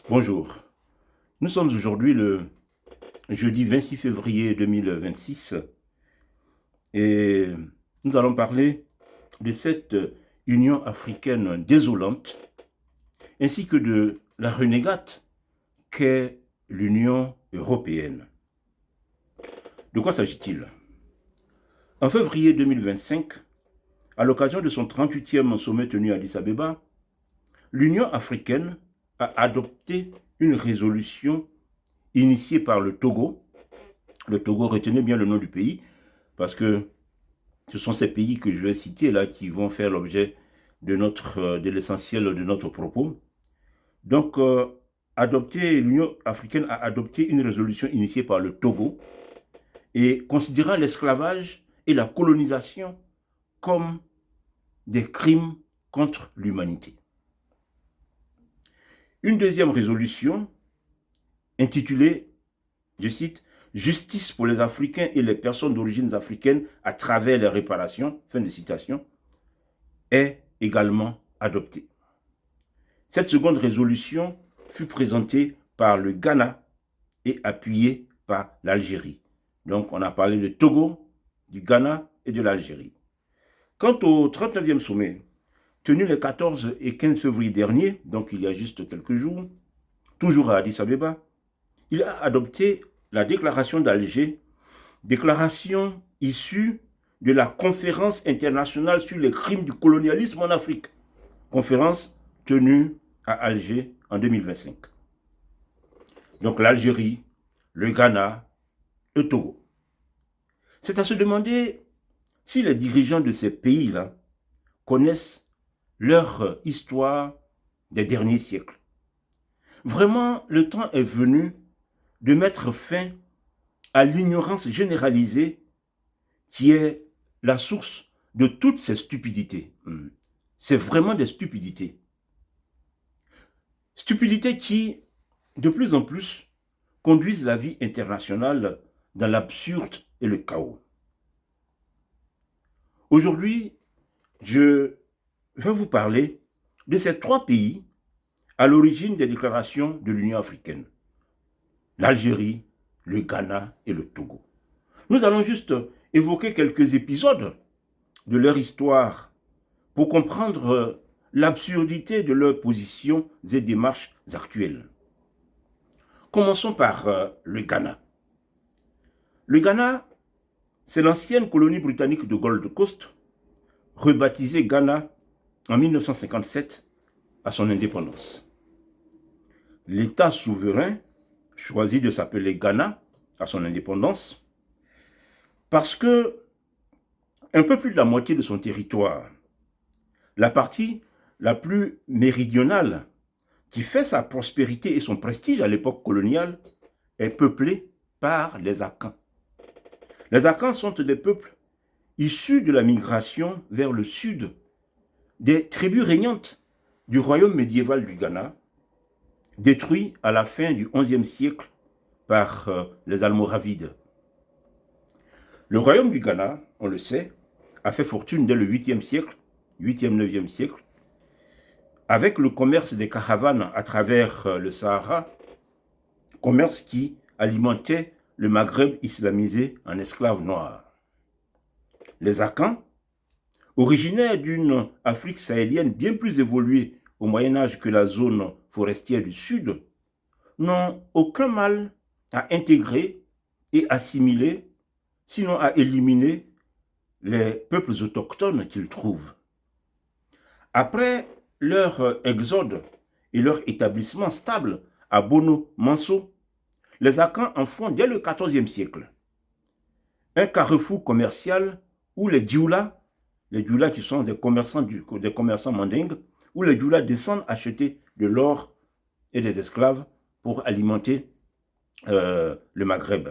Bonjour, nous sommes aujourd'hui le jeudi 26 février 2026 et nous allons parler de cette Union africaine désolante ainsi que de la renégate qu'est l'Union européenne. De quoi s'agit-il? En février 2025, à l'occasion de son 38e sommet tenu à Addis Abeba, l'Union africaine a adopté une résolution initiée par le Togo. Le Togo, retenez bien le nom du pays, parce que ce sont ces pays que je vais citer là qui vont faire l'objet de l'essentiel de notre propos. Donc, l'Union africaine a adopté une résolution initiée par le Togo et considérant l'esclavage et la colonisation comme des crimes contre l'humanité. Une deuxième résolution intitulée, je cite, Justice pour les Africains et les personnes d'origine africaine à travers les réparations, fin de citation, est également adoptée. Cette seconde résolution fut présentée par le Ghana et appuyée par l'Algérie. Donc on a parlé de Togo, du Ghana et de l'Algérie. Quant au 39e sommet, tenu les 14 et 15 février dernier, donc il y a juste quelques jours, toujours à Addis Abeba, il a adopté la déclaration d'Alger, déclaration issue de la conférence internationale sur les crimes du colonialisme en Afrique, conférence tenue à Alger en 2025. Donc l'Algérie, le Ghana, le Togo. C'est à se demander si les dirigeants de ces pays-là connaissent leur histoire des derniers siècles. Vraiment, le temps est venu de mettre fin à l'ignorance généralisée qui est la source de toutes ces stupidités. C'est vraiment des stupidités. Stupidités qui, de plus en plus, conduisent la vie internationale dans l'absurde et le chaos. Aujourd'hui, je vais vous parler de ces trois pays à l'origine des déclarations de l'Union africaine. L'Algérie, le Ghana et le Togo. Nous allons juste évoquer quelques épisodes de leur histoire pour comprendre l'absurdité de leurs positions et démarches actuelles. Commençons par le Ghana. Le Ghana, c'est l'ancienne colonie britannique de Gold Coast, rebaptisée Ghana en 1957 à son indépendance. L'État souverain choisit de s'appeler Ghana à son indépendance parce que un peu plus de la moitié de son territoire, la partie la plus méridionale qui fait sa prospérité et son prestige à l'époque coloniale, est peuplée par les Akans. Les Akans sont des peuples issus de la migration vers le sud des tribus régnantes du royaume médiéval du Ghana, détruit à la fin du XIe siècle par les Almoravides. Le royaume du Ghana, on le sait, a fait fortune dès le 8e siècle, 8e, 9e siècle, avec le commerce des caravanes à travers le Sahara, commerce qui alimentait le Maghreb islamisé en esclaves noirs. Les Akans, originaires d'une Afrique sahélienne bien plus évoluée au Moyen-Âge que la zone forestière du Sud, n'ont aucun mal à intégrer et assimiler, sinon à éliminer les peuples autochtones qu'ils trouvent. Après leur exode et leur établissement stable à Bono-Manso, les Akans en font dès le XIVe siècle un carrefour commercial où les Dioula qui sont des commerçants mandingues, où les Dioula descendent acheter de l'or et des esclaves pour alimenter le Maghreb.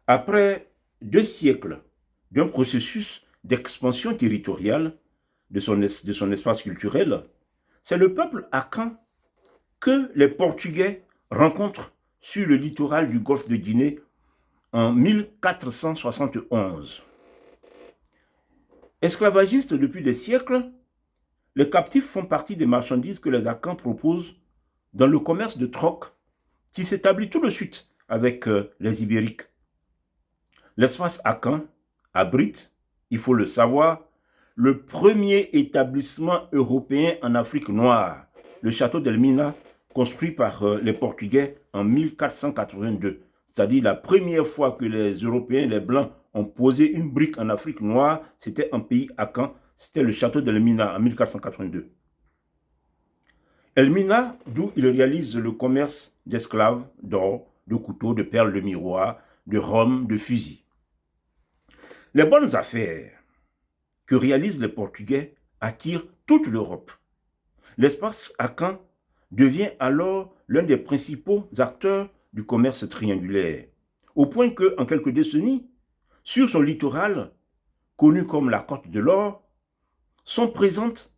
Après 2 siècles d'un processus d'expansion territoriale de son espace culturel, c'est le peuple Akan que les Portugais rencontrent sur le littoral du golfe de Guinée en 1471. Esclavagistes depuis des siècles, les captifs font partie des marchandises que les Akans proposent dans le commerce de troc qui s'établit tout de suite avec les Ibériques. L'espace Akan abrite, il faut le savoir, le premier établissement européen en Afrique noire, le château d'Elmina, construit par les Portugais en 1482. C'est-à-dire la première fois que les Européens, les Blancs, ont posé une brique en Afrique noire, c'était un pays Akan, c'était le château d'Elmina en 1482. Elmina, d'où il réalise le commerce d'esclaves, d'or, de couteaux, de perles, de miroirs, de rhum, de fusils. Les bonnes affaires que réalisent les Portugais attirent toute l'Europe. L'espace Akan devient alors l'un des principaux acteurs du commerce triangulaire, au point que, en quelques décennies, sur son littoral, connu comme la Côte de l'Or, sont présentes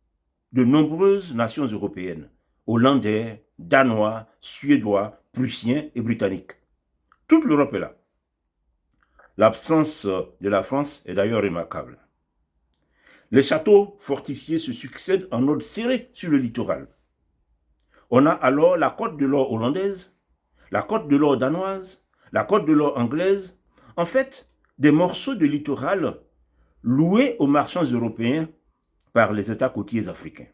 de nombreuses nations européennes, hollandais, danois, suédois, prussiens et britanniques. Toute l'Europe est là. L'absence de la France est d'ailleurs remarquable. Les châteaux fortifiés se succèdent en ordre serré sur le littoral. On a alors la Côte de l'Or hollandaise, la Côte de l'Or danoise, la Côte de l'Or anglaise, en fait, des morceaux de littoral loués aux marchands européens par les États côtiers africains.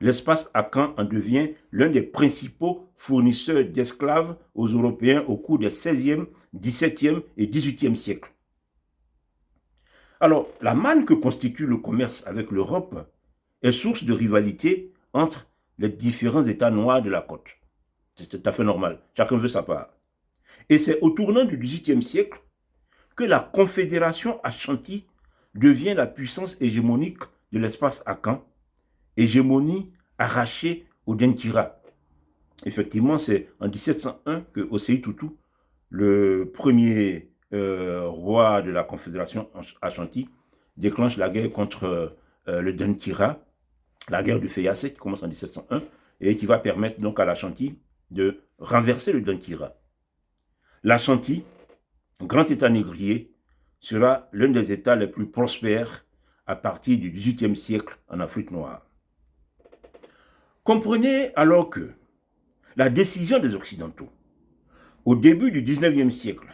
L'espace Akan en devient l'un des principaux fournisseurs d'esclaves aux Européens au cours des 16e, 17e et 18e siècles. Alors, la manne que constitue le commerce avec l'Europe est source de rivalité entre les différents États noirs de la côte. C'est tout à fait normal, chacun veut sa part. Et c'est au tournant du XVIIIe siècle que la Confédération Ashanti devient la puissance hégémonique de l'espace Akan, hégémonie arrachée au Denkira. Effectivement, c'est en 1701 que Osei Tutu, le premier roi de la Confédération Ashanti, déclenche la guerre contre le Denkira, la guerre du Feyase qui commence en 1701 et qui va permettre donc à l'Ashanti de renverser le Denkira. L'Ashanti, grand État négrier, sera l'un des États les plus prospères à partir du XVIIIe siècle en Afrique noire. Comprenez alors que la décision des Occidentaux, au début du XIXe siècle,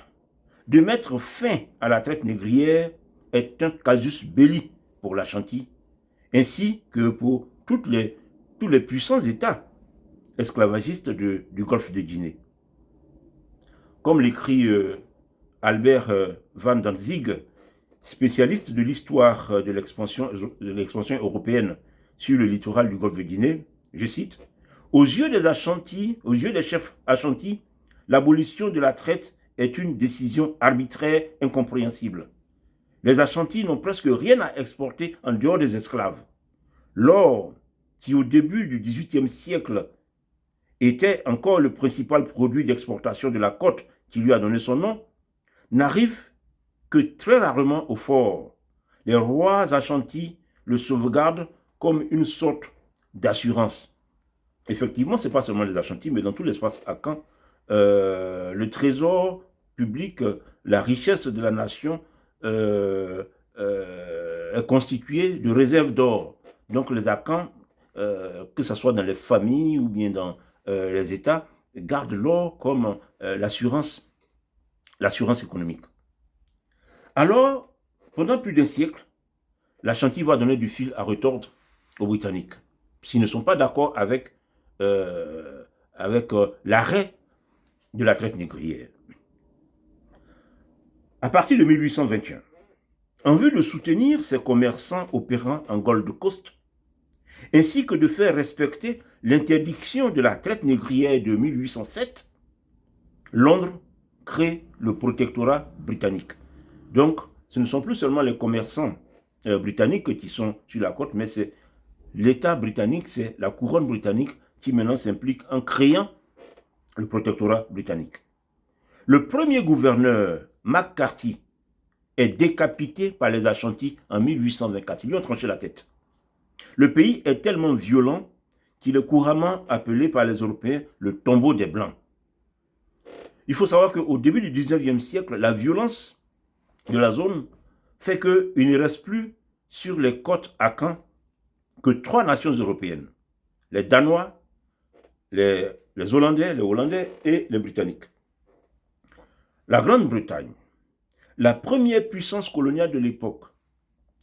de mettre fin à la traite négrière est un casus belli pour l'Ashanti, ainsi que pour tous les puissants États esclavagistes du golfe de Guinée. Comme l'écrit Albert van Danzig, spécialiste de l'histoire de l'expansion européenne sur le littoral du golfe de Guinée, je cite, « Aux yeux des Ashanti, aux yeux des chefs Ashanti, l'abolition de la traite est une décision arbitraire incompréhensible. Les Ashanti n'ont presque rien à exporter en dehors des esclaves. L'or, qui au début du XVIIIe siècle était encore le principal produit d'exportation de la côte qui lui a donné son nom, n'arrive que très rarement au fort. Les rois Ashanti le sauvegardent comme une sorte d'assurance. » Effectivement, ce n'est pas seulement les Ashanti, mais dans tout l'espace Akan, le trésor public, la richesse de la nation est constituée de réserves d'or. Donc les Akans, que ce soit dans les familles ou bien dans les États, gardent l'or comme l'assurance économique. Alors, pendant plus d'un siècle, l'Ashanti va donner du fil à retordre aux Britanniques, s'ils ne sont pas d'accord avec l'arrêt de la traite négrière. À partir de 1821, en vue de soutenir ces commerçants opérant en Gold Coast, ainsi que de faire respecter l'interdiction de la traite négrière de 1807, Londres crée le protectorat britannique. Donc, ce ne sont plus seulement les commerçants britanniques qui sont sur la côte, mais c'est l'État britannique, c'est la couronne britannique qui maintenant s'implique en créant le protectorat britannique. Le premier gouverneur, McCarthy, est décapité par les Ashanti en 1824. Ils lui ont tranché la tête. Le pays est tellement violent qu'il est couramment appelé par les Européens le tombeau des Blancs. Il faut savoir qu'au début du 19e siècle, la violence de la zone fait qu'il ne reste plus sur les côtes Akan que 3 nations européennes. Les Danois, les Hollandais et les Britanniques. La Grande-Bretagne, la première puissance coloniale de l'époque.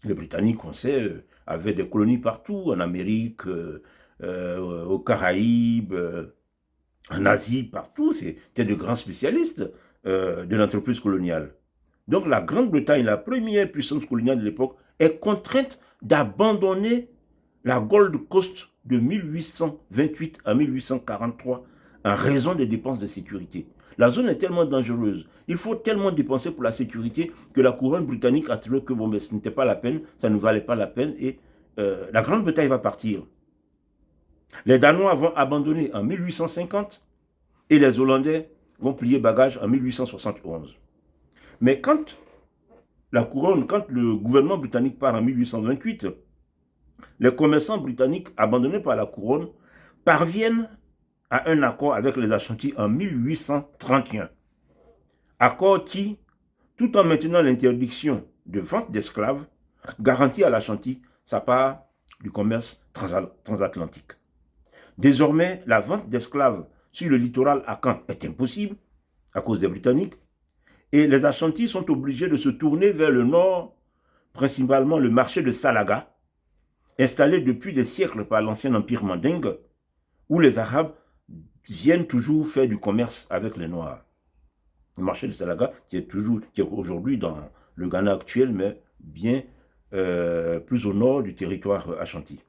Les Britanniques, on sait, avaient des colonies partout, en Amérique, aux Caraïbes, en Asie, partout. C'était de grands spécialistes de l'entreprise coloniale. Donc la Grande-Bretagne, la première puissance coloniale de l'époque, est contrainte d'abandonner la Gold Coast de 1828 à 1843 en raison des dépenses de sécurité. La zone est tellement dangereuse, il faut tellement dépenser pour la sécurité que la couronne britannique a trouvé que bon, mais ce n'était pas la peine, ça ne valait pas la peine et la Grande-Bretagne va partir. Les Danois vont abandonner en 1850 et les Hollandais vont plier bagages en 1871. Mais quand le gouvernement britannique part en 1828, les commerçants britanniques abandonnés par la couronne parviennent à un accord avec les Ashantis en 1831. Accord qui, tout en maintenant l'interdiction de vente d'esclaves, garantit à l'Ashanti sa part du commerce transatlantique. Désormais, la vente d'esclaves sur le littoral akan est impossible à cause des Britanniques et les Ashantis sont obligés de se tourner vers le nord, principalement le marché de Salaga, installé depuis des siècles par l'ancien empire mandingue, où les Arabes viennent toujours faire du commerce avec les Noirs. Le marché de Salaga, qui est aujourd'hui dans le Ghana actuel, mais bien plus au nord du territoire Ashanti.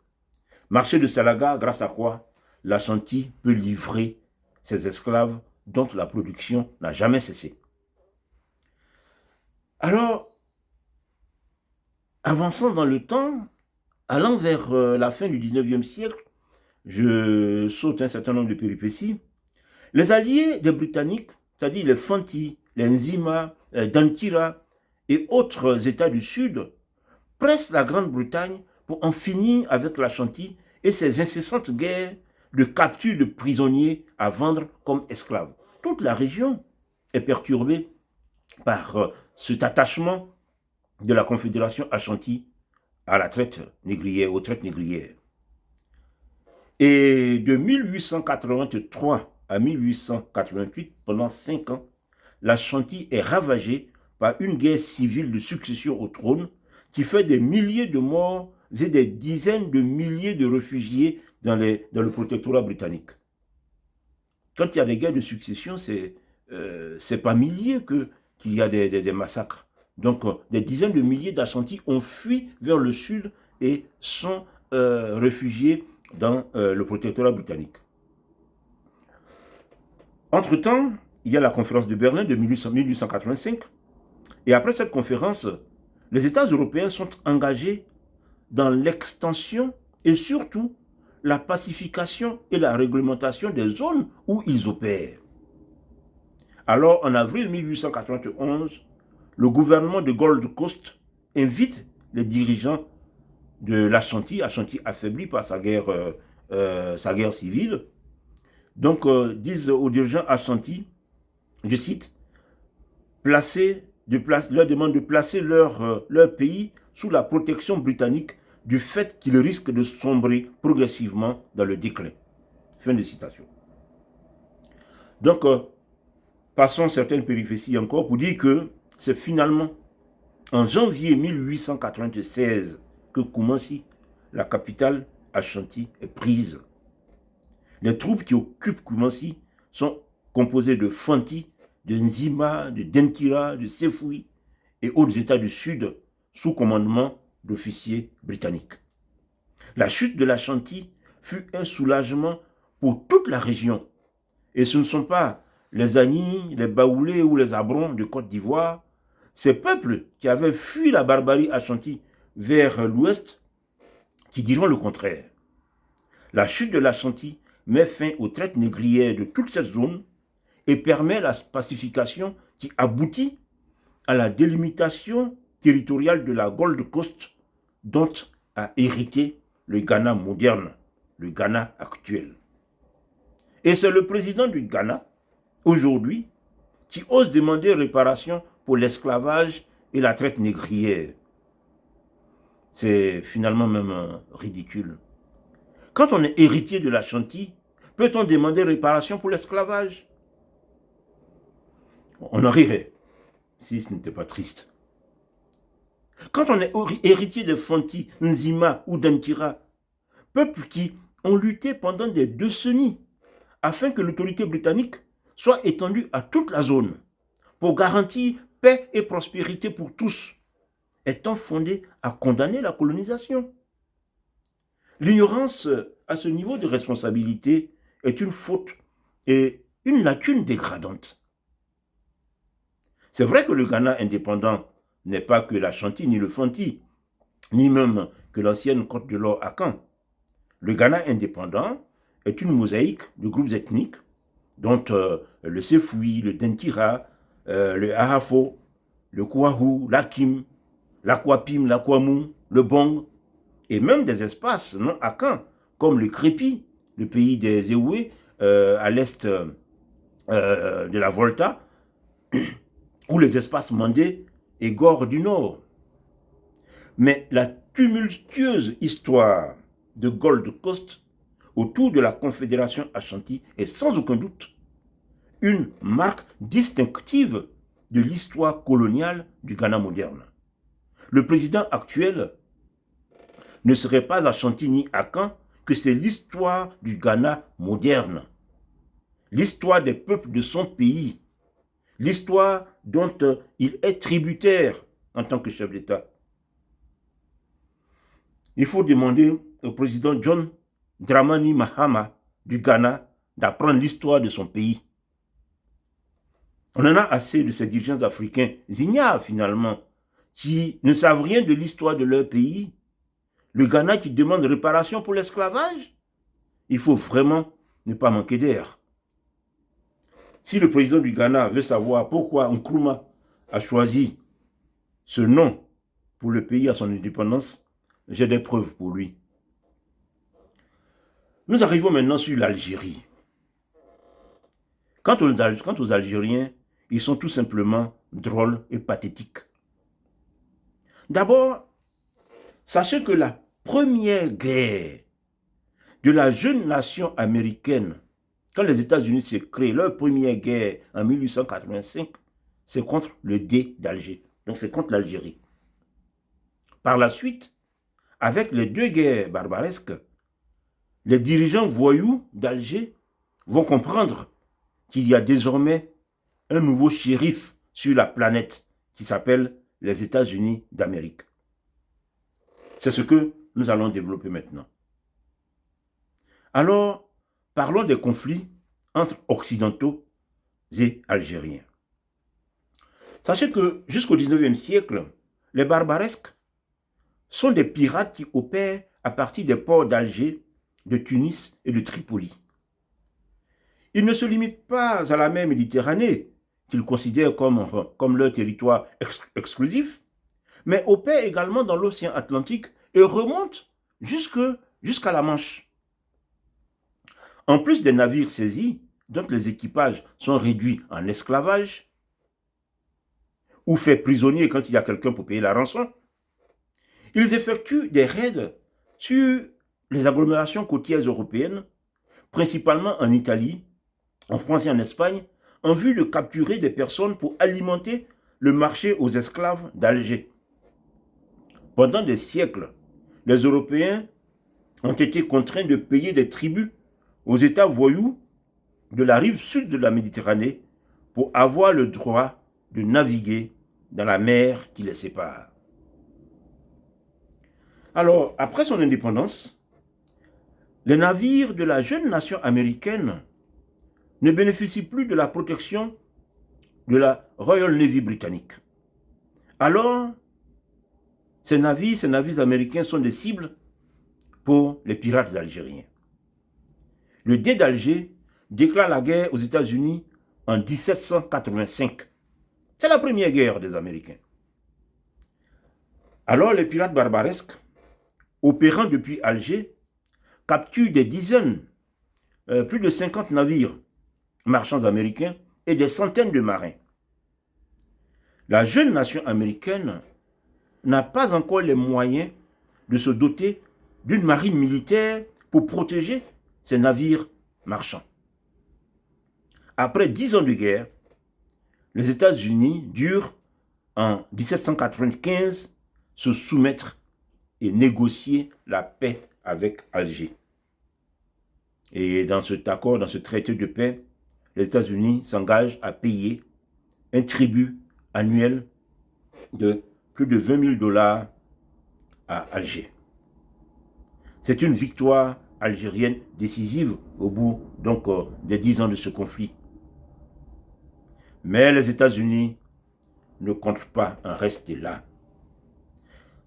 Marché de Salaga, grâce à quoi l'Ashanti peut livrer ses esclaves dont la production n'a jamais cessé. Alors, avançant dans le temps, allant vers la fin du 19e siècle, je saute un certain nombre de péripéties, les alliés des Britanniques, c'est-à-dire les Fanti, les Nzima, les Dankira et autres États du Sud, pressent la Grande-Bretagne pour en finir avec l'Ashanti et ses incessantes guerres de capture de prisonniers à vendre comme esclaves. Toute la région est perturbée par cet attachement de la Confédération Ashanti à la traite négrière, aux traites négrières. Et de 1883 à 1888, pendant 5 ans, l'Ashanti est ravagée par une guerre civile de succession au trône qui fait des milliers de morts et des dizaines de milliers de réfugiés dans le protectorat britannique. Quand il y a des guerres de succession, c'est pas milliers qu'il y a des massacres. Donc, des dizaines de milliers d'Ashantis ont fui vers le sud et sont réfugiés dans le protectorat britannique. Entre-temps, il y a la conférence de Berlin de 1885. Et après cette conférence, les États européens sont engagés dans l'extension et surtout la pacification et la réglementation des zones où ils opèrent. Alors, en avril 1891, le gouvernement de Gold Coast invite les dirigeants de l'Ashanti, Ashanti affaibli par sa guerre civile, donc disent aux dirigeants Ashanti, je cite, leur demande de placer leur pays sous la protection britannique du fait qu'ils risquent de sombrer progressivement dans le déclin. Fin de citation. Donc, passons certaines péripéties encore pour dire que c'est finalement en janvier 1896 que Koumassi, la capitale Ashanti, est prise. Les troupes qui occupent Koumassi sont composées de Fanti, de Nzima, de Denkira, de Sefoui et autres États du Sud sous commandement d'officiers britanniques. La chute de l'Ashanti fut un soulagement pour toute la région. Et ce ne sont pas les Agnis, les Baoulés ou les Abrons de Côte d'Ivoire, ces peuples qui avaient fui la barbarie Ashanti vers l'ouest, qui diront le contraire. La chute de l'Ashanti met fin aux traites négrières de toute cette zone et permet la pacification qui aboutit à la délimitation territoriale de la Gold Coast dont a hérité le Ghana moderne, le Ghana actuel. Et c'est le président du Ghana, aujourd'hui, qui ose demander réparation pour l'esclavage et la traite négrière. C'est finalement même ridicule. Quand on est héritier de l'Ashanti, Peut-on demander réparation pour l'esclavage? On en rirait, si ce n'était pas triste. Quand on est héritier de Fanti, Nzima ou d'Ankira, peuples qui ont lutté pendant des décennies afin que l'autorité britannique soit étendue à toute la zone pour garantir paix et prospérité pour tous, est-on fondé à condamner la colonisation? L'ignorance à ce niveau de responsabilité est une faute et une lacune dégradante. C'est vrai que le Ghana indépendant n'est pas que l'Ashanti ni le Fanti, ni même que l'ancienne Côte de l'Or à Caen. Le Ghana indépendant est une mosaïque de groupes ethniques dont le Sefoui, le Denkira, le Ahafo, le Kouahou, l'Akim, l'Akwapim, l'Akwamou, le Bong, et même des espaces non akans, comme le Crépi, le pays des Éoués, à l'est de la Volta, ou les espaces Mandé et Gore du Nord. Mais la tumultueuse histoire de Gold Coast autour de la Confédération Ashanti est sans aucun doute une marque distinctive de l'histoire coloniale du Ghana moderne. Le président actuel ne serait pas Ashanti ni Akan, que c'est l'histoire du Ghana moderne, l'histoire des peuples de son pays, l'histoire dont il est tributaire en tant que chef d'État. Il faut demander au président John Dramani Mahama du Ghana d'apprendre l'histoire de son pays. On en a assez de ces dirigeants africains ignares finalement, qui ne savent rien de l'histoire de leur pays. Le Ghana qui demande réparation pour l'esclavage, il faut vraiment ne pas manquer d'air. Si le président du Ghana veut savoir pourquoi Nkrumah a choisi ce nom pour le pays à son indépendance, j'ai des preuves pour lui. Nous arrivons maintenant sur l'Algérie. Quant aux Algériens, ils sont tout simplement drôles et pathétiques. D'abord, sachez que la première guerre de la jeune nation américaine, quand les États-Unis se créent, leur première guerre en 1885, c'est contre le Dey d'Alger. Donc c'est contre l'Algérie. Par la suite, avec les deux guerres barbaresques, les dirigeants voyous d'Alger vont comprendre qu'il y a désormais un nouveau shérif sur la planète qui s'appelle les États-Unis d'Amérique. C'est ce que nous allons développer maintenant. Alors, parlons des conflits entre occidentaux et algériens. Sachez que jusqu'au XIXe siècle, les barbaresques sont des pirates qui opèrent à partir des ports d'Alger, de Tunis et de Tripoli. Ils ne se limitent pas à la mer Méditerranée, qu'ils considèrent comme leur territoire exclusif, mais opèrent également dans l'océan Atlantique et remontent jusqu'à la Manche. En plus des navires saisis, dont les équipages sont réduits en esclavage, ou faits prisonniers quand il y a quelqu'un pour payer la rançon, ils effectuent des raids sur les agglomérations côtières européennes, principalement en Italie, en France et en Espagne, en vue de capturer des personnes pour alimenter le marché aux esclaves d'Alger. Pendant des siècles, les Européens ont été contraints de payer des tributs aux États voyous de la rive sud de la Méditerranée pour avoir le droit de naviguer dans la mer qui les sépare. Alors, après son indépendance, les navires de la jeune nation américaine ne bénéficient plus de la protection de la Royal Navy britannique. Alors, ces navires américains sont des cibles pour les pirates algériens. Le Dey d'Alger déclare la guerre aux États-Unis en 1785. C'est la première guerre des Américains. Alors les pirates barbaresques, opérant depuis Alger, capturent des dizaines, plus de 50 navires marchands américains et des centaines de marins. La jeune nation américaine n'a pas encore les moyens de se doter d'une marine militaire pour protéger ces navires marchands. Après 10 ans de guerre, les États-Unis durent en 1795 se soumettre et négocier la paix avec Alger. Et dans cet accord, dans ce traité de paix, les États-Unis s'engagent à payer un tribut annuel de plus de 20 000 dollars à Alger. C'est une victoire algérienne décisive au bout donc des 10 ans de ce conflit. Mais les États-Unis ne comptent pas en rester là.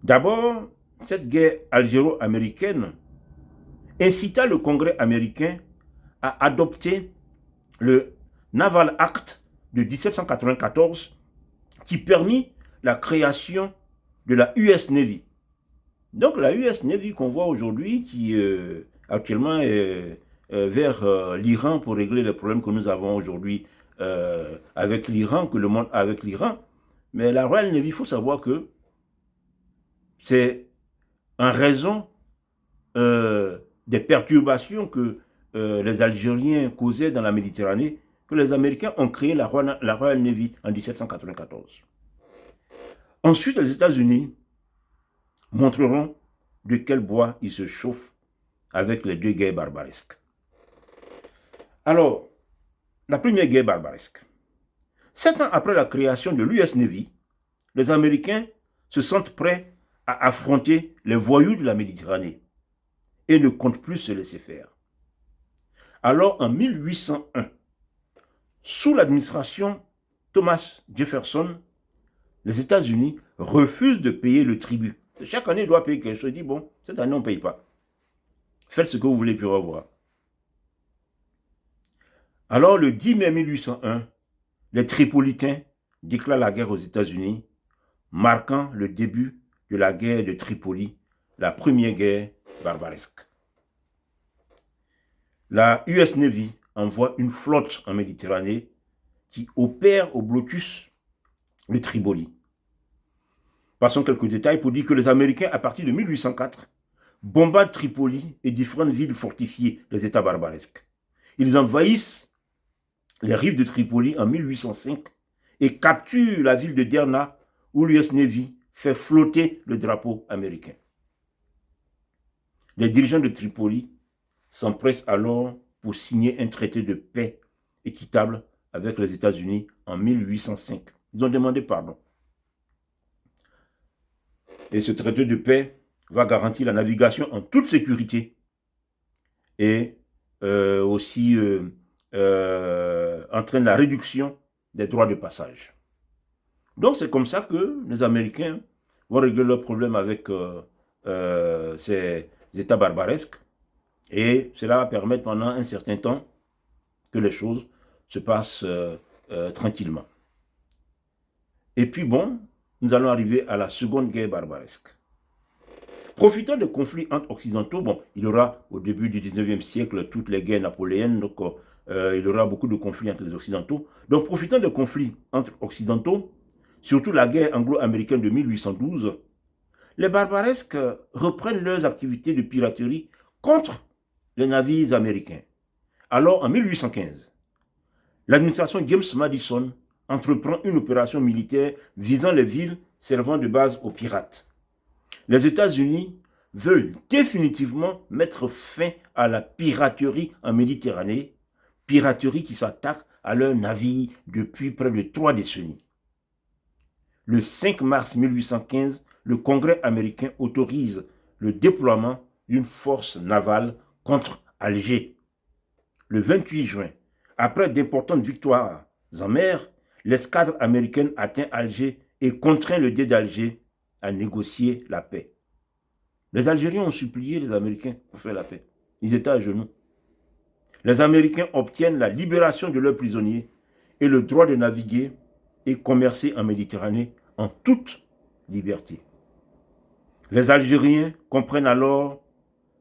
D'abord, cette guerre algéro-américaine incita le Congrès américain à adopter le Naval Act de 1794 qui permit la création de la US Navy. Donc la US Navy qu'on voit aujourd'hui qui actuellement est vers l'Iran pour régler les problèmes que nous avons aujourd'hui avec l'Iran, que le monde a avec l'Iran. Mais la Royal Navy, il faut savoir que c'est en raison des perturbations que les Algériens causaient dans la Méditerranée que les Américains ont créé la Royal Navy en 1794. Ensuite, les États-Unis montreront de quel bois ils se chauffent avec les deux guerres barbaresques. Alors, la première guerre barbaresque. 7 ans après la création de l'US Navy, les Américains se sentent prêts à affronter les voyous de la Méditerranée et ne comptent plus se laisser faire. Alors, en 1801, sous l'administration Thomas Jefferson, les États-Unis refusent de payer le tribut. Chaque année, ils doivent payer quelque chose. Ils disent, bon, cette année, on ne paye pas. Faites ce que vous voulez, puis au revoir. Alors, le 10 mai 1801, les Tripolitains déclarent la guerre aux États-Unis, marquant le début de la guerre de Tripoli, la première guerre barbaresque. La US Navy envoie une flotte en Méditerranée qui opère au blocus de Tripoli. Passons quelques détails pour dire que les Américains, à partir de 1804, bombardent Tripoli et différentes villes fortifiées des États barbaresques. Ils envahissent les rives de Tripoli en 1805 et capturent la ville de Derna où l'US Navy fait flotter le drapeau américain. Les dirigeants de Tripoli s'empressent alors pour signer un traité de paix équitable avec les États-Unis en 1805. Ils ont demandé pardon. Et ce traité de paix va garantir la navigation en toute sécurité et aussi entraîne la réduction des droits de passage. Donc c'est comme ça que les Américains vont régler leurs problèmes avec ces États barbaresques et cela va permettre pendant un certain temps que les choses se passent tranquillement. Et puis bon, nous allons arriver à la seconde guerre barbaresque. Profitant de conflits entre occidentaux, bon, il y aura au début du 19e siècle toutes les guerres napoléennes, donc il y aura beaucoup de conflits entre les occidentaux. Donc profitant de conflits entre occidentaux, surtout la guerre anglo-américaine de 1812, les barbaresques reprennent leurs activités de piraterie contre les navires américains. Alors en 1815, l'administration James Madison entreprend une opération militaire visant les villes servant de base aux pirates. Les États-Unis veulent définitivement mettre fin à la piraterie en Méditerranée, piraterie qui s'attaque à leurs navires depuis près de 3 décennies. Le 5 mars 1815, le Congrès américain autorise le déploiement d'une force navale contre Alger. Le 28 juin, après d'importantes victoires en mer, l'escadre américaine atteint Alger et contraint le Dey d'Alger à négocier la paix. Les Algériens ont supplié les Américains pour faire la paix. Ils étaient à genoux. Les Américains obtiennent la libération de leurs prisonniers et le droit de naviguer et commercer en Méditerranée en toute liberté. Les Algériens comprennent alors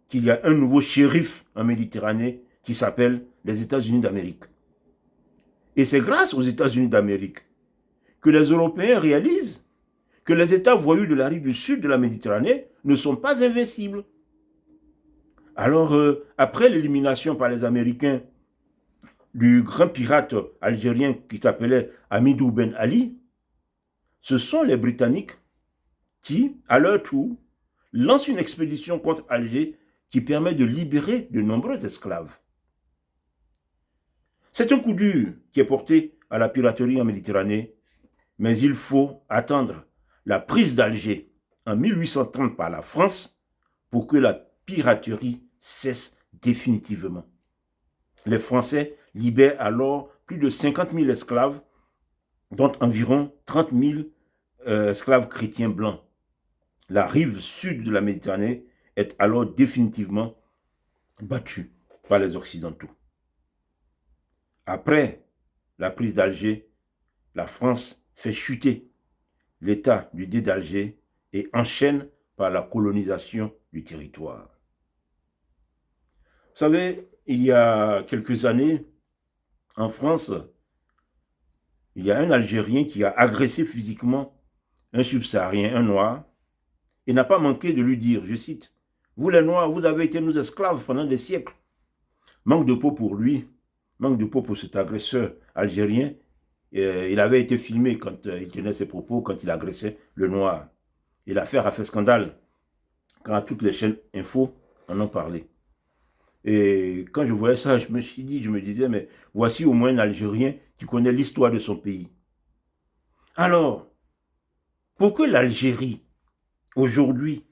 qu'il y a un nouveau shérif en Méditerranée qui s'appelle les États-Unis d'Amérique. Et c'est grâce aux États-Unis d'Amérique que les Européens réalisent que les États voyous de la rive sud de la Méditerranée ne sont pas invincibles. Alors, après l'élimination par les Américains du grand pirate algérien qui s'appelait Hamidou Ben Ali, ce sont les Britanniques qui, à leur tour, lancent une expédition contre Alger qui permet de libérer de nombreux esclaves. C'est un coup dur qui est porté à la piraterie en Méditerranée, mais il faut attendre la prise d'Alger en 1830 par la France pour que la piraterie cesse définitivement. Les Français libèrent alors plus de 50 000 esclaves, dont environ 30 000 esclaves chrétiens blancs. La rive sud de la Méditerranée est alors définitivement battue par les Occidentaux. Après la prise d'Alger, la France fait chuter l'État du dé d'Alger et enchaîne par la colonisation du territoire. Vous savez, il y a quelques années, en France, il y a un Algérien qui a agressé physiquement un subsaharien, un noir, et n'a pas manqué de lui dire, je cite, « Vous les Noirs, vous avez été nos esclaves pendant des siècles. » Manque de peau pour lui, manque de peau pour cet agresseur algérien. Il avait été filmé quand il tenait ses propos, quand il agressait le noir. Et l'affaire a fait scandale, quand toutes les chaînes info en ont parlé. Et quand je voyais ça, je me disais, mais voici au moins un Algérien qui connaît l'histoire de son pays. Alors, pour que l'Algérie, aujourd'hui,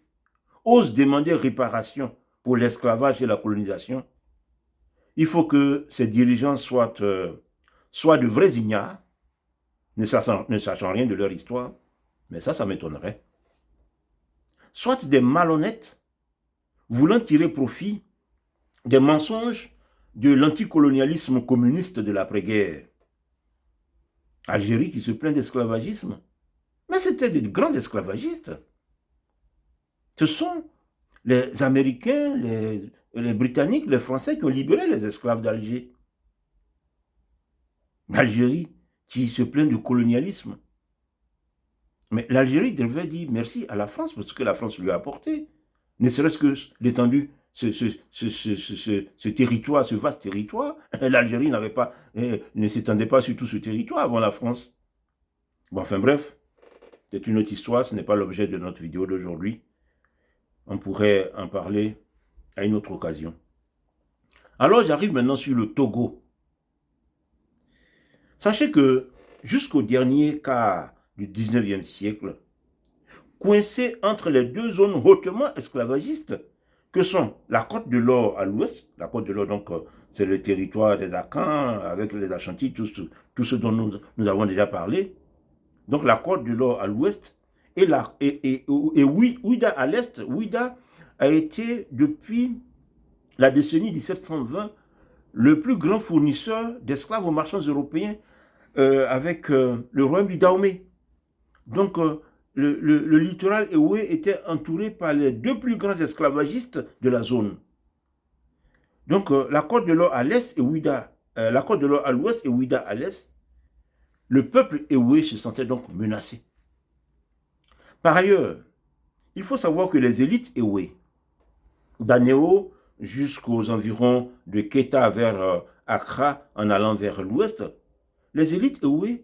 ose demander réparation pour l'esclavage et la colonisation, il faut que ces dirigeants soient de vrais ignares, ne sachant rien de leur histoire, mais ça m'étonnerait, soit des malhonnêtes, voulant tirer profit des mensonges de l'anticolonialisme communiste de l'après-guerre. Algérie qui se plaint d'esclavagisme, mais c'était de grands esclavagistes. Ce sont les Américains, les Britanniques, les Français qui ont libéré les esclaves d'Alger. L'Algérie qui se plaint du colonialisme. Mais l'Algérie devait dire merci à la France pour ce que la France lui a apporté. Ne serait-ce que l'étendue, ce territoire, ce vaste territoire. L'Algérie ne s'étendait pas sur tout ce territoire avant la France. Bon, enfin bref, c'est une autre histoire, ce n'est pas l'objet de notre vidéo d'aujourd'hui. On pourrait en parler à une autre occasion. Alors j'arrive maintenant sur le Togo. Sachez que jusqu'au dernier quart du 19e siècle, coincé entre les deux zones hautement esclavagistes, que sont la Côte de l'Or à l'ouest, la Côte de l'Or donc c'est le territoire des Akans, avec les Ashantis, tout ce dont nous avons déjà parlé, donc la Côte de l'Or à l'ouest, et Ouida à l'est. Ouida a été depuis la décennie 1720 le plus grand fournisseur d'esclaves aux marchands européens avec le royaume du Dahomey. Donc, le littoral Ewe était entouré par les deux plus grands esclavagistes de la zone. Donc, la Côte de l'Or à l'est et Ouida, la Côte de l'Or à l'ouest et Ouida à l'est, le peuple Ewe se sentait donc menacé. Par ailleurs, il faut savoir que les élites Ewe, d'Anéo jusqu'aux environs de Keta vers Accra en allant vers l'ouest, les élites Ewe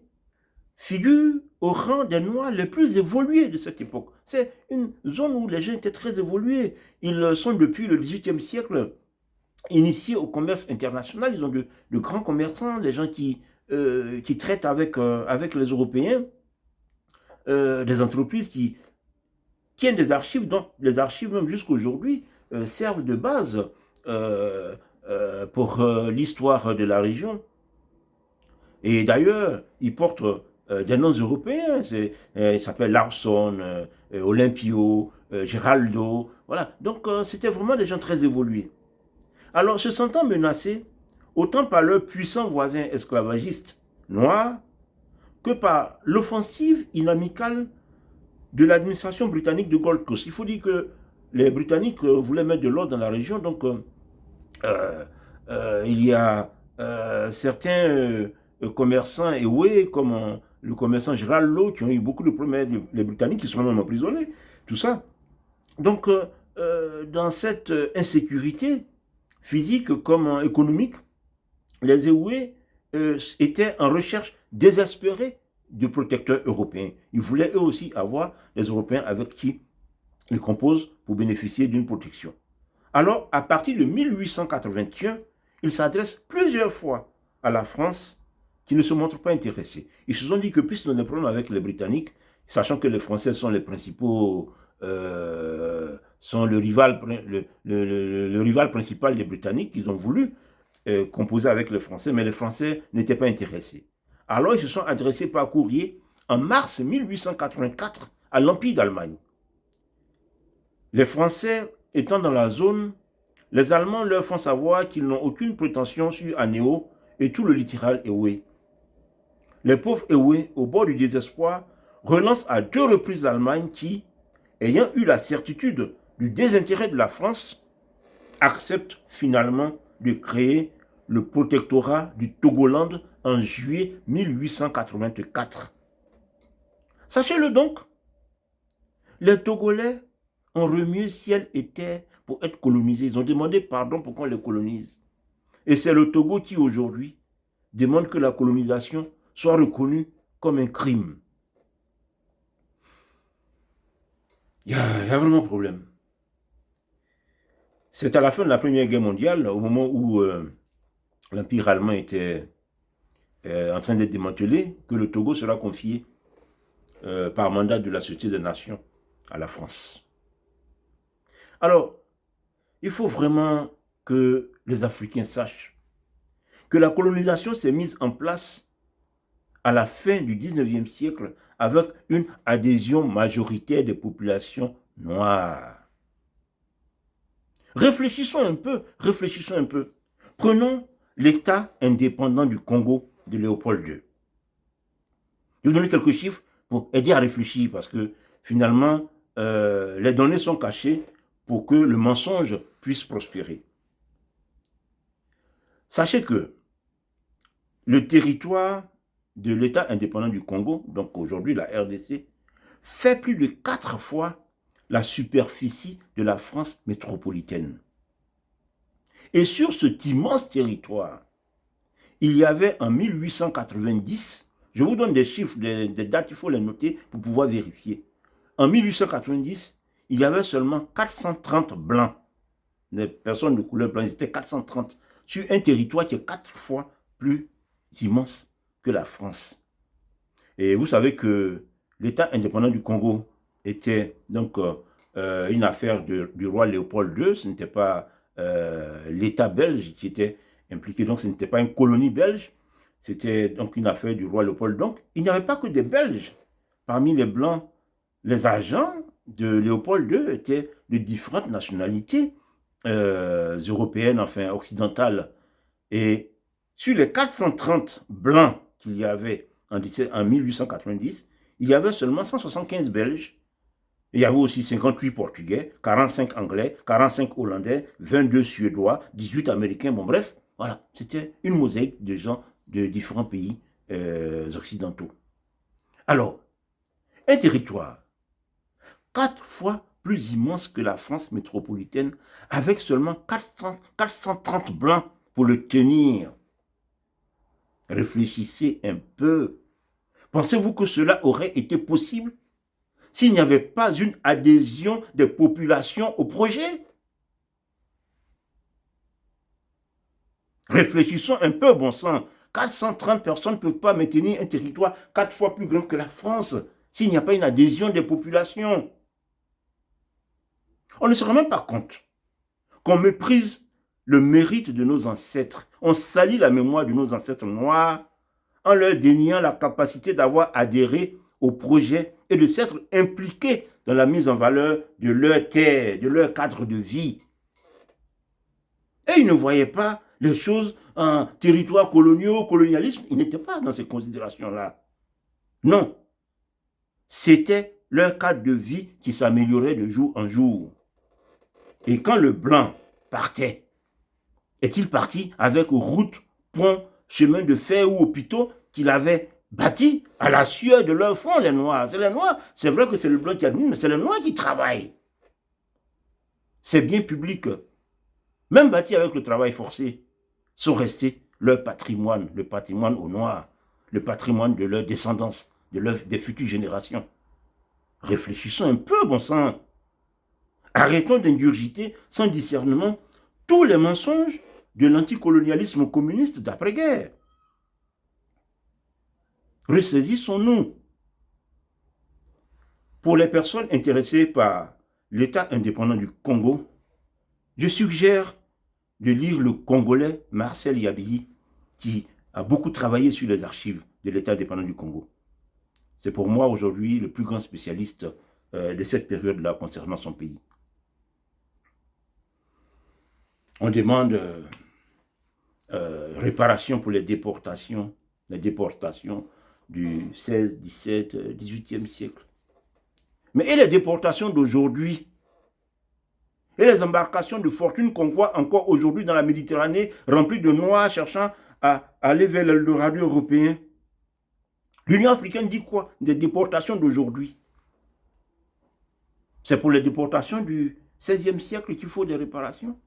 figurent au rang des Noirs les plus évolués de cette époque. C'est une zone où les gens étaient très évolués. Ils sont depuis le XVIIIe siècle initiés au commerce international. Ils ont de grands commerçants, des gens qui traitent avec les Européens, des entreprises qui tiennent des archives, dont les archives même jusqu'à aujourd'hui servent de base pour l'histoire de la région. Et d'ailleurs, ils portent des noms européens. Ils s'appellent Larson, Olympio, Geraldo. Voilà. Donc, c'était vraiment des gens très évolués. Alors, se sentant menacés, autant par leurs puissants voisins esclavagistes noirs que par l'offensive inamicale de l'administration britannique de Gold Coast. Il faut dire que les Britanniques voulaient mettre de l'ordre dans la région. Donc, il y a certains commerçants comme le commerçant Gérald Lowe, qui ont eu beaucoup de problèmes, les Britanniques qui sont même emprisonnés, tout ça. Donc, dans cette insécurité physique comme économique, les Éouais étaient en recherche désespérée de protecteurs européens. Ils voulaient eux aussi avoir les Européens avec qui ils composent pour bénéficier d'une protection. Alors, à partir de 1881, ils s'adressent plusieurs fois à la France qui ne se montre pas intéressée. Ils se sont dit que puisqu'ils ont des problèmes avec les Britanniques, sachant que les Français sont les principaux, sont le rival principal des Britanniques, ils ont voulu composer avec les Français, mais les Français n'étaient pas intéressés. Alors ils se sont adressés par courrier en mars 1884 à l'Empire d'Allemagne. Les Français étant dans la zone, les Allemands leur font savoir qu'ils n'ont aucune prétention sur Anéo et tout le littoral Éoué. Les pauvres Éoués, au bord du désespoir, relancent à 2 reprises l'Allemagne qui, ayant eu la certitude du désintérêt de la France, accepte finalement de créer le protectorat du Togoland en juillet 1884. Sachez-le donc, les Togolais ont remué ciel et terre pour être colonisés. Ils ont demandé pardon pour qu'on les colonise. Et c'est le Togo qui aujourd'hui demande que la colonisation soit reconnue comme un crime. Il y a vraiment problème. C'est à la fin de la Première Guerre mondiale, au moment où l'Empire allemand était en train d'être démantelé, que le Togo sera confié par mandat de la Société des Nations à la France. Alors, il faut vraiment que les Africains sachent que la colonisation s'est mise en place à la fin du 19e siècle avec une adhésion majoritaire des populations noires. Réfléchissons un peu. Prenons l'État indépendant du Congo de Léopold II. Je vais vous donner quelques chiffres pour aider à réfléchir parce que finalement, les données sont cachées pour que le mensonge puisse prospérer. Sachez que le territoire de l'État indépendant du Congo, donc aujourd'hui la RDC, fait plus de 4 fois la superficie de la France métropolitaine. Et sur cet immense territoire, il y avait en 1890, je vous donne des chiffres, des dates, il faut les noter pour pouvoir vérifier. En 1890, il y avait seulement 430 blancs, des personnes de couleur blanche, c'était 430, sur un territoire qui est 4 fois plus immense que la France. Et vous savez que l'État indépendant du Congo était donc une affaire du roi Léopold II, ce n'était pas l'État belge qui était impliqué, donc ce n'était pas une colonie belge, c'était donc une affaire du roi Léopold. Donc il n'y avait pas que des Belges. Parmi les Blancs, les agents de Léopold II étaient de différentes nationalités européennes, enfin occidentales. Et sur les 430 Blancs qu'il y avait en 1890, il y avait seulement 175 Belges. Il y avait aussi 58 Portugais, 45 Anglais, 45 Hollandais, 22 Suédois, 18 Américains. Bon bref, voilà, c'était une mosaïque de gens de différents pays occidentaux. Alors, un territoire 4 fois plus immense que la France métropolitaine, avec seulement 430 Blancs pour le tenir. Réfléchissez un peu. Pensez-vous que cela aurait été possible s'il n'y avait pas une adhésion des populations au projet? Réfléchissons un peu, bon sang. 430 personnes ne peuvent pas maintenir un territoire 4 fois plus grand que la France s'il n'y a pas une adhésion des populations. On ne se rend même pas compte qu'on méprise le mérite de nos ancêtres. On salit la mémoire de nos ancêtres noirs en leur déniant la capacité d'avoir adhéré au projet et de s'être impliqués dans la mise en valeur de leur terre, de leur cadre de vie. Et ils ne voyaient pas les choses en territoire coloniaux, colonialisme. Ils n'étaient pas dans ces considérations-là. Non. C'était leur cadre de vie qui s'améliorait de jour en jour. Et quand le blanc partait, est-il parti avec route, pont, chemin de fer ou hôpitaux qu'il avait bâtis à la sueur de leur front, les Noirs? C'est les Noirs. C'est vrai que c'est le blanc qui admire, mais c'est les Noirs qui travaillent. ces biens publics, même bâtis avec le travail forcé, sont restés leur patrimoine, le patrimoine aux Noirs, le patrimoine de leur descendance, des futures générations. Réfléchissons un peu, bon sang. Arrêtons d'ingurgiter sans discernement tous les mensonges de l'anticolonialisme communiste d'après-guerre. Ressaisissons-nous. Pour les personnes intéressées par l'État indépendant du Congo, je suggère de lire le Congolais Marcel Yabili, qui a beaucoup travaillé sur les archives de l'État indépendant du Congo. C'est pour moi aujourd'hui le plus grand spécialiste de cette période-là concernant son pays. On demande réparation pour les déportations du 16, 17, 18e siècle. Mais et les déportations d'aujourd'hui? Et les embarcations de fortune qu'on voit encore aujourd'hui dans la Méditerranée, remplies de Noirs cherchant à aller vers l'Eldorado européen? L'Union africaine dit quoi des déportations d'aujourd'hui? C'est pour les déportations du 16e siècle qu'il faut des réparations?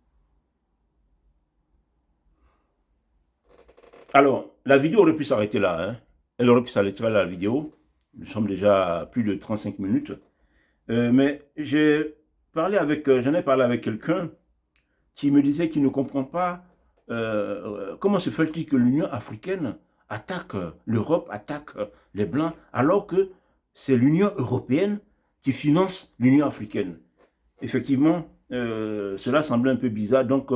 Alors, la vidéo aurait pu s'arrêter là. Elle aurait pu s'arrêter là, la vidéo. Nous sommes déjà à plus de 35 minutes. Mais j'en ai parlé avec quelqu'un qui me disait qu'il ne comprend pas comment se fait-il que l'Union africaine attaque l'Europe, attaque les Blancs, alors que c'est l'Union européenne qui finance l'Union africaine. Effectivement, cela semblait un peu bizarre, donc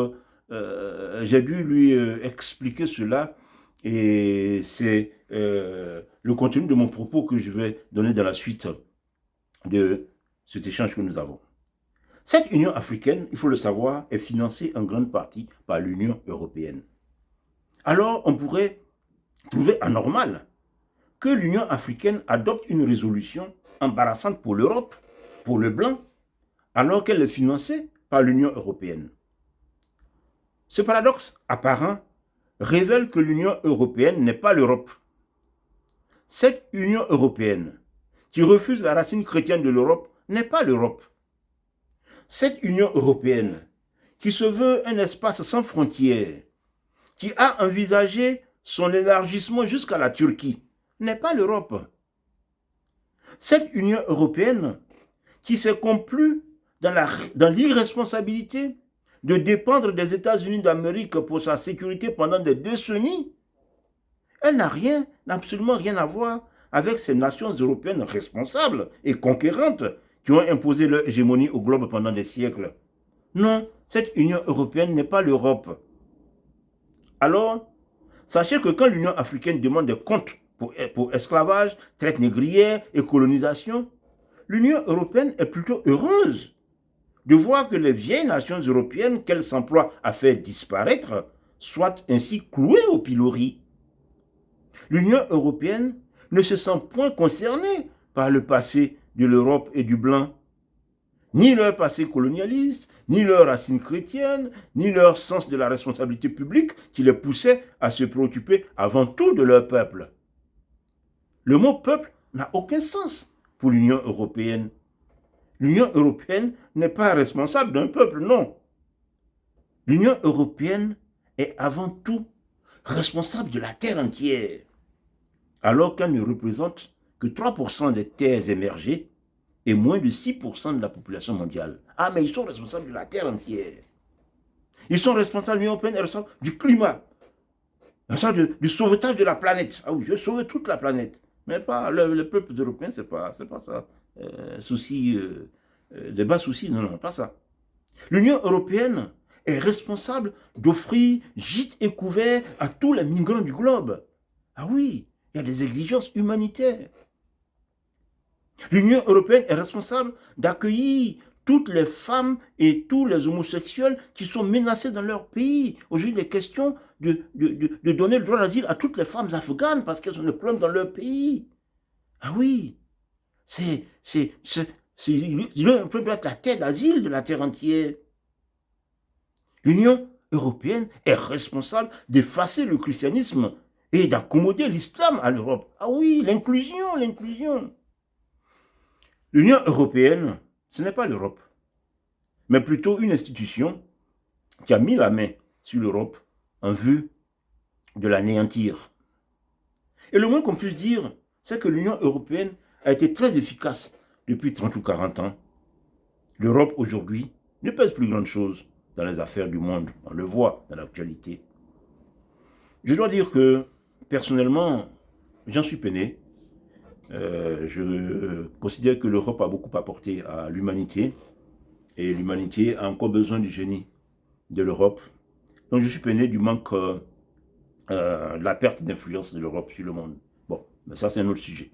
j'ai dû lui expliquer cela, et c'est le contenu de mon propos que je vais donner dans la suite de cet échange que nous avons. Cette Union africaine, il faut le savoir, est financée en grande partie par l'Union européenne. Alors, on pourrait trouver anormal que l'Union africaine adopte une résolution embarrassante pour l'Europe, pour le Blanc, alors qu'elle est financée par l'Union européenne. Ce paradoxe apparent révèle que l'Union européenne n'est pas l'Europe. Cette Union européenne, qui refuse la racine chrétienne de l'Europe, n'est pas l'Europe. Cette Union européenne, qui se veut un espace sans frontières, qui a envisagé son élargissement jusqu'à la Turquie, n'est pas l'Europe. Cette Union européenne, qui s'est complue dans l'irresponsabilité de dépendre des États-Unis d'Amérique pour sa sécurité pendant des décennies, elle n'a absolument rien à voir avec ces nations européennes responsables et conquérantes qui ont imposé leur hégémonie au globe pendant des siècles. Non, cette Union européenne n'est pas l'Europe. Alors, sachez que quand l'Union africaine demande des comptes pour esclavage, traite négrière et colonisation, l'Union européenne est plutôt heureuse de voir que les vieilles nations européennes qu'elle s'emploie à faire disparaître soient ainsi clouées au pilori. L'Union européenne ne se sent point concernée par le passé de l'Europe et du Blanc, ni leur passé colonialiste, ni leur racine chrétienne, ni leur sens de la responsabilité publique qui les poussait à se préoccuper avant tout de leur peuple. Le mot peuple n'a aucun sens pour l'Union européenne. L'Union européenne n'est pas responsable d'un peuple, non. L'Union européenne est avant tout responsable de la terre entière, alors qu'elle ne représente que 3% des terres émergées et moins de 6% de la population mondiale. Ah, mais ils sont responsables de la terre entière. Ils sont responsables, l'Union européenne est responsable du climat, du sauvetage de la planète. Ah oui, je vais sauver toute la planète. Mais pas les peuples européens, c'est pas ça. Des bas soucis, non, pas ça. L'Union européenne est responsable d'offrir gîtes et couverts à tous les migrants du globe. Ah oui, il y a des exigences humanitaires. L'Union européenne est responsable d'accueillir toutes les femmes et tous les homosexuels qui sont menacés dans leur pays. Aujourd'hui, il est question de donner le droit d'asile à toutes les femmes afghanes parce qu'elles ont des problèmes dans leur pays. Ah oui, il peut être la terre d'asile de la terre entière. L'Union européenne est responsable d'effacer le christianisme et d'accommoder l'islam à l'Europe. Ah oui, l'inclusion. L'Union européenne, ce n'est pas l'Europe. mais plutôt une institution qui a mis la main sur l'Europe en vue de l'anéantir. Et le moins qu'on puisse dire, c'est que l'Union européenne a été très efficace depuis 30 ou 40 ans. L'Europe aujourd'hui ne pèse plus grande chose dans les affaires du monde. On le voit dans l'actualité. Je dois dire que, personnellement, j'en suis peiné. Je considère que l'Europe a beaucoup apporté à l'humanité. Et l'humanité a encore besoin du génie de l'Europe. Donc je suis peiné du manque, de la perte d'influence de l'Europe sur le monde. Bon, mais ça c'est un autre sujet.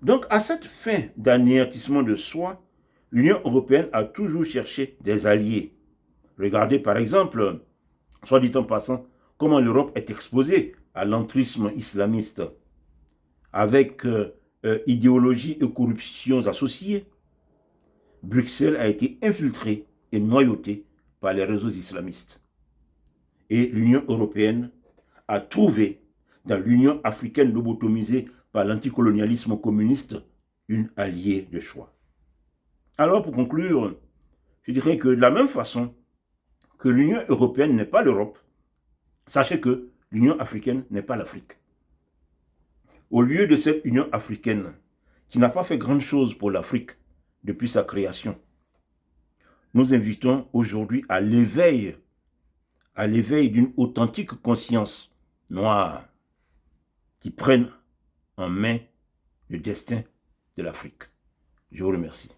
Donc à cette fin d'anéantissement de soi, l'Union européenne a toujours cherché des alliés. Regardez par exemple, soit dit en passant, comment l'Europe est exposée à l'entrisme islamiste, avec idéologie et corruptions associées. Bruxelles a été infiltrée et noyautée par les réseaux islamistes. Et l'Union européenne a trouvé dans l'Union africaine lobotomisée par l'anticolonialisme communiste une alliée de choix. Alors pour conclure, je dirais que de la même façon que l'Union européenne n'est pas l'Europe, sachez que l'Union africaine n'est pas l'Afrique. Au lieu de cette Union africaine, qui n'a pas fait grande chose pour l'Afrique depuis sa création, nous invitons aujourd'hui à l'éveil d'une authentique conscience noire qui prenne en main le destin de l'Afrique. Je vous remercie.